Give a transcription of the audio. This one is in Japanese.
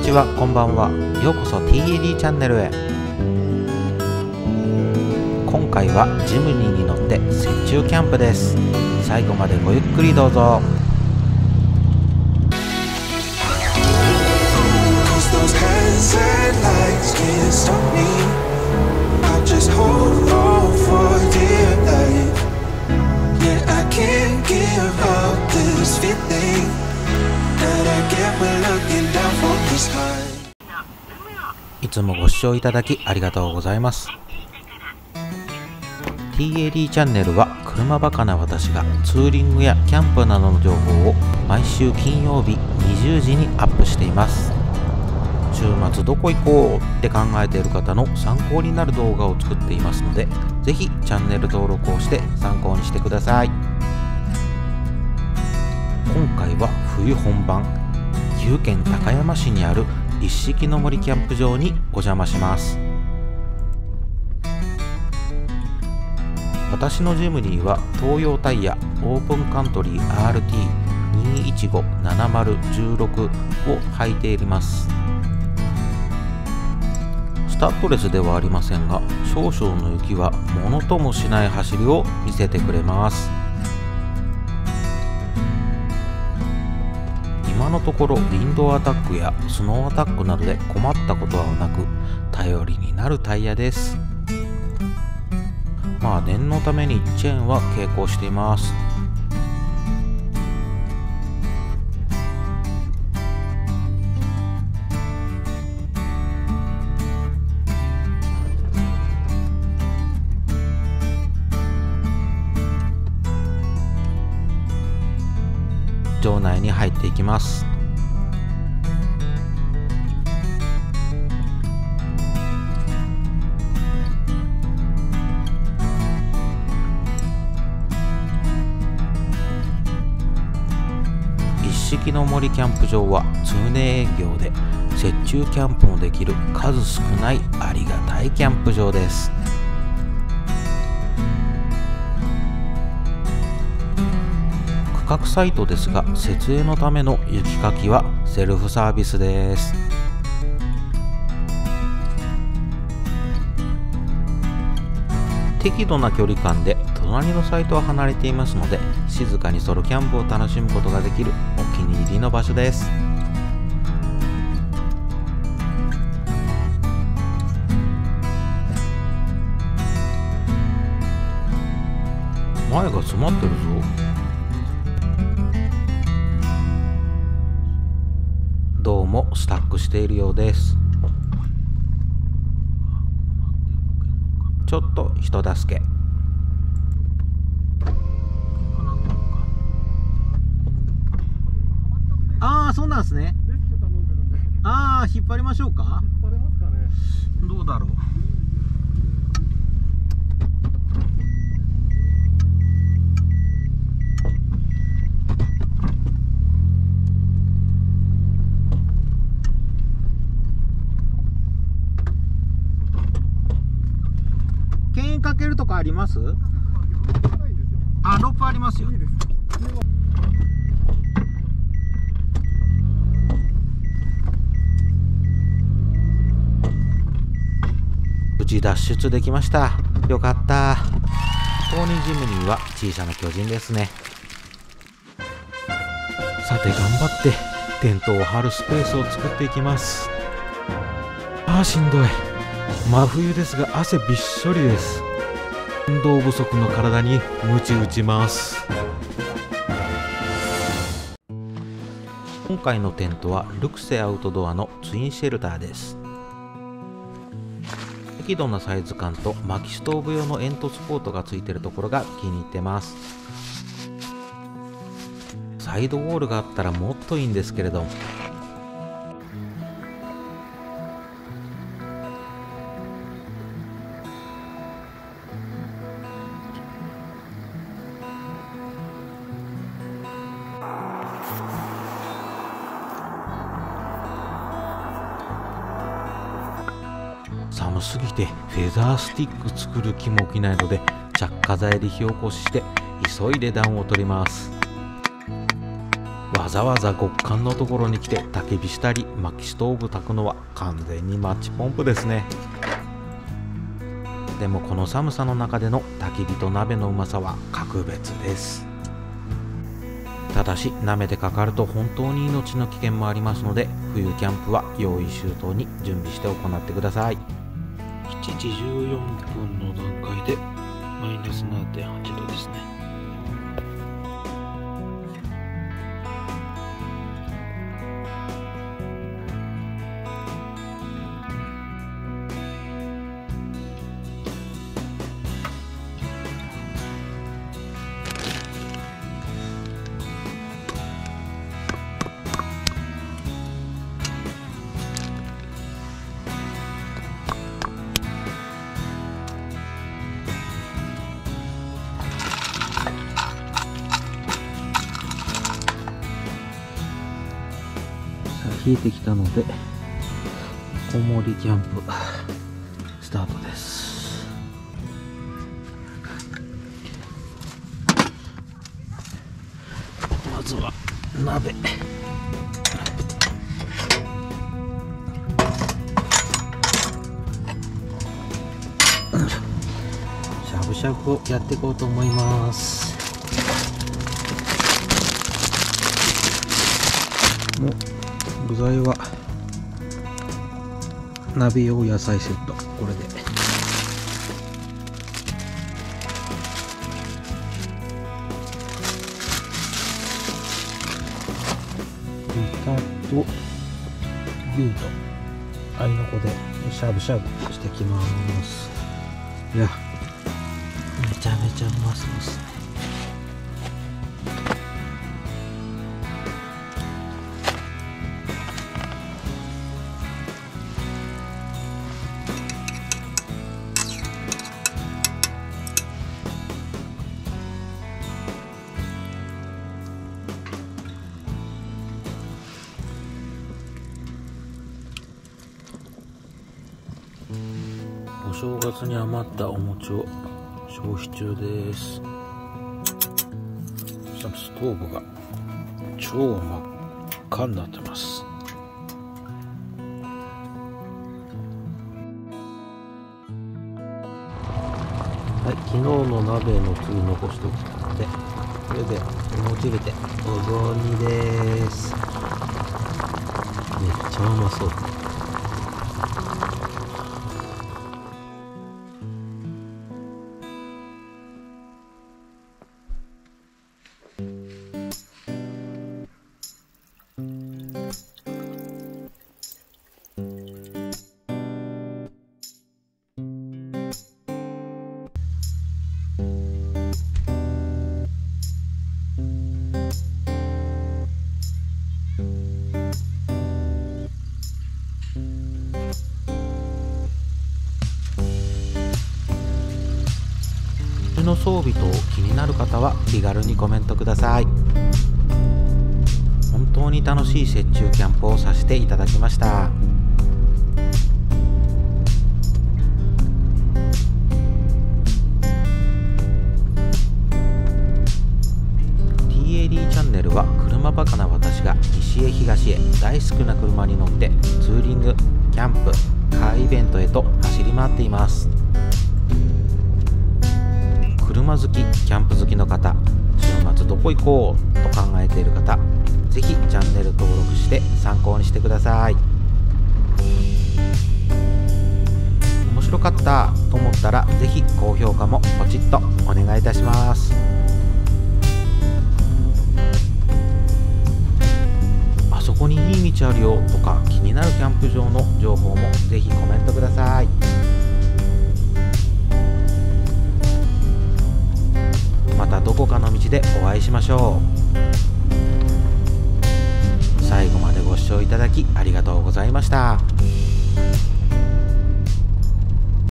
ちは、こんばんは。ようこそ TAD チャンネルへ。今回はジムニーに乗って雪中キャンプです。最後までごゆっくりどうぞ。いつもご視聴いただきありがとうございます。TAD チャンネルは車バカな私がツーリングやキャンプなどの情報を毎週金曜日20時にアップしています。週末どこ行こうって考えている方の参考になる動画を作っていますので、ぜひチャンネル登録をして参考にしてください。今回は冬本番、岐阜県高山市にある一色の森キャンプ場にお邪魔します。私のジムニーは東洋タイヤオープンカントリー RT2157016 を履いています。スタッドレスではありませんが、少々の雪はものともしない走りを見せてくれます。今のところウィンドアタックやスノーアタックなどで困ったことはなく、頼りになるタイヤです。まあ念のためにチェーンは携行しています。場内に入っていきます。一色の森キャンプ場は通年営業で雪中キャンプもできる数少ないありがたいキャンプ場です。区画サイトですが、設営のための雪かきはセルフサービスです。適度な距離感で隣のサイトは離れていますので、静かにソロキャンプを楽しむことができるお気に入りの場所です。前が詰まってるぞ。どうもスタックしているようです。ちょっと人助け。ああ、そうなんですね。ああ、引っ張りましょうか。引っ張れますかね。どうだろう。牽引かけるとかあります？あ、ロープありますよ。無事脱出できました。よかった。トーニージムニーは小さな巨人ですね。さて頑張ってテントを張るスペースを作っていきます。あーしんどい。真冬ですが汗びっしょりです。運動不足の体に鞭打ちます。今回のテントはルクセアウトドアのツインシェルターです。適度なサイズ感と薪ストーブ用の煙突ポートがついているところが気に入ってます。サイドウォールがあったらもっといいんですけれども、寒すぎてフェザースティック作る気も起きないので、着火剤で火起こしして急いで暖を取ります。わざわざ極寒のところに来て焚き火したり薪ストーブ焚くのは完全にマッチポンプですね。でもこの寒さの中での焚き火と鍋のうまさは格別です。ただし舐めてかかると本当に命の危険もありますので、冬キャンプは用意周到に準備して行ってください。7時14分の段階でマイナス 7.8 度ですね。冷えてきたのでこもりキャンプスタートです。まずは鍋、しゃぶしゃぶをやっていこうと思います。もう具材は鍋用野菜セット、これで豚と牛と合いの子でしゃぶしゃぶしてきます。いや、めちゃめちゃうまそうですね。お正月に余ったお餅を消費中です。ストーブが超真っ赤になってます。はい、昨日の鍋のつゆ残しておきたので、これでお餅入れてお雑煮です。めっちゃうまそう。の装備等気になる方は気軽にコメントください。本当に楽しい雪中キャンプをさせていただきました。TAD チャンネルは車バカな私が西へ東へ大好きな車に乗ってツーリング、キャンプ、カーイベントへと走り回っています。車好き、キャンプ好きの方、週末どこ行こうと考えている方、ぜひチャンネル登録して参考にしてください。面白かったと思ったらぜひ高評価もポチッとお願いいたします。あそこにいい道あるよとか気になるキャンプ場の情報もぜひコメントください。またどこかの道でお会いしましょう。最後までご視聴いただきありがとうございました。